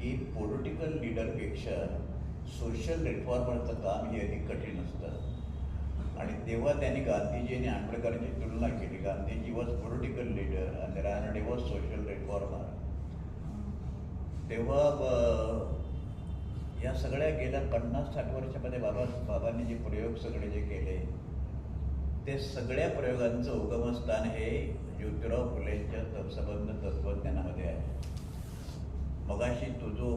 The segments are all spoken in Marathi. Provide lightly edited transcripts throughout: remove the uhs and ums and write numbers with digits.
की पॉलिटिकल लीडरपेक्षा सोशल रिफॉर्मरचं काम हे अधिक कठीण असतं. आणि तेव्हा त्यांनी गांधीजी आणि आंबेडकरांची तुलना केली. गांधीजी वॉज पॉलिटिकल लीडर आणि रानडे वॉज सोशल रिफॉर्मर. तेव्हा या सगळ्या गेल्या 50-60 वर्षामध्ये बाबांनी जे प्रयोग सगळे जे केले ते सगळ्या प्रयोगांचं उगमस्थान हे ज्योतिराव फुलेंच्या सबंध तत्वज्ञानामध्ये आहे. मगाशी तो जो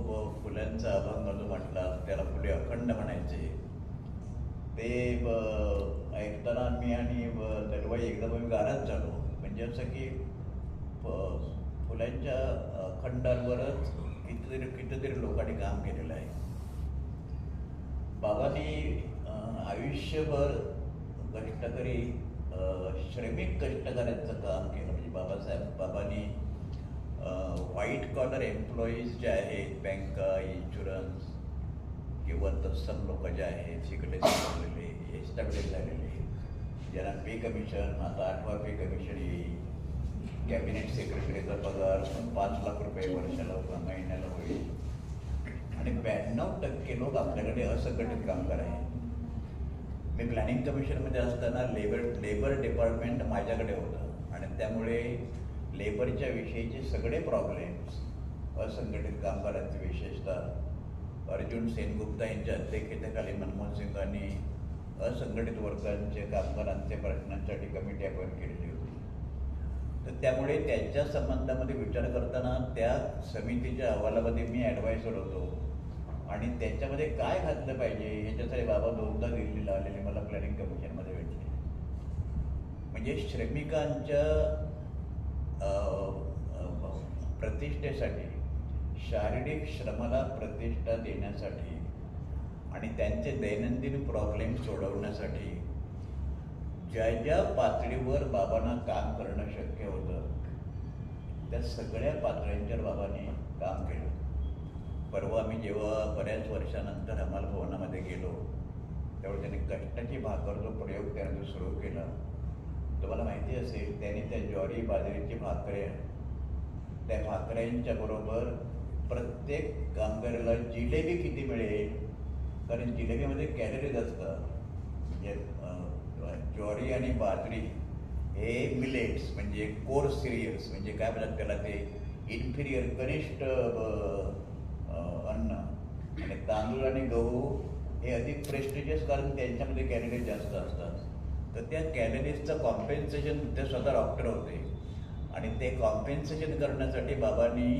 फुल्यांचा अभंग जो म्हटला त्याला फुले अखंड म्हणायचे, ते ऐकताना मी आणि दलवाई एकदम मी गारच झालो. म्हणजे असं की फुल्यांच्या अखंडांवरच कितीतरी लोकांनी काम केलेलं आहे. बाबांनी आयुष्यभर कष्टकरी श्रमिक कष्टकऱ्यांचं काम केलं. म्हणजे बाबांनी व्हाईट कॉलर एम्प्लॉईज जे आहेत, बँका, इन्शुरन्स किंवा तत्सम लोक जे आहेत तिकडे झालेले, एस्टॅब्लिश झालेले, ज्यांना पे कमिशन, आता 8वा पे कमिशन येईल. कॅबिनेट सेक्रेटरीचा पगार 5 लाख रुपये वर्षाला महिन्याला होईल. आणि 92% लोक आपल्याकडे असंघटित कामगार आहेत. मी प्लॅनिंग कमिशनमध्ये असताना लेबर डिपार्टमेंट माझ्याकडे होतं आणि त्यामुळे लेबरच्या विषयीचे सगळे प्रॉब्लेम्स, असंघटित कामगारांचे विशेषतः अर्जुन सेनगुप्ता यांच्या अध्यक्षतेखाली मनमोहन सिंगांनी असंघटित वर्गांचे कामगारांचे प्रश्नांसाठी कमिटी अपॉइंट केलेली होती. तर त्यामुळे त्यांच्या संबंधामध्ये विचार करताना त्या समितीच्या अहवालामध्ये मी ॲडवायझर होतो आणि त्याच्यामध्ये काय घातलं पाहिजे ह्याच्यासाठी बाबा 2दा दिल्लीला आलेले मला प्लॅनिंग कमिशनमध्ये भेटले. म्हणजे श्रमिकांच्या प्रतिष्ठेसाठी, शारीरिक श्रमाला प्रतिष्ठा देण्यासाठी आणि त्यांचे दैनंदिन प्रॉब्लेम सोडवण्यासाठी ज्या ज्या पातळीवर बाबांना काम करणं शक्य होतं त्या सगळ्या पातळ्यांच्यावर बाबांनी काम केलं. परवा मी जेव्हा बऱ्याच वर्षानंतर हमाल भवनामध्ये गेलो त्यावेळी त्यांनी कष्टाची भाकर जो प्रयोग त्याने सुरू केला, तुम्हाला माहिती असेल त्यांनी त्या ज्वारी बाजरीची भाकऱ्या, त्या भाकऱ्यांच्या बरोबर प्रत्येक कामगाराला जिलेबी किती मिळेल, कारण जिलेबीमध्ये कॅलरीज असतात. म्हणजे ज्वारी आणि बाजरी हे मिलेट्स म्हणजे कोर सिरियल्स, म्हणजे काय म्हणतात त्याला, ते इन्फिरियर कनिष्ठ अन्न. आणि तांदूळ आणि गहू हे अधिक प्रेस्टिजियस, कारण त्यांच्यामध्ये कॅलरीज जास्त असतात. तर त्या कॅलरीजचं कॉम्पेन्सेशन ते स्वतः डॉक्टर होते आणि ते कॉम्पेन्सेशन करण्यासाठी बाबांनी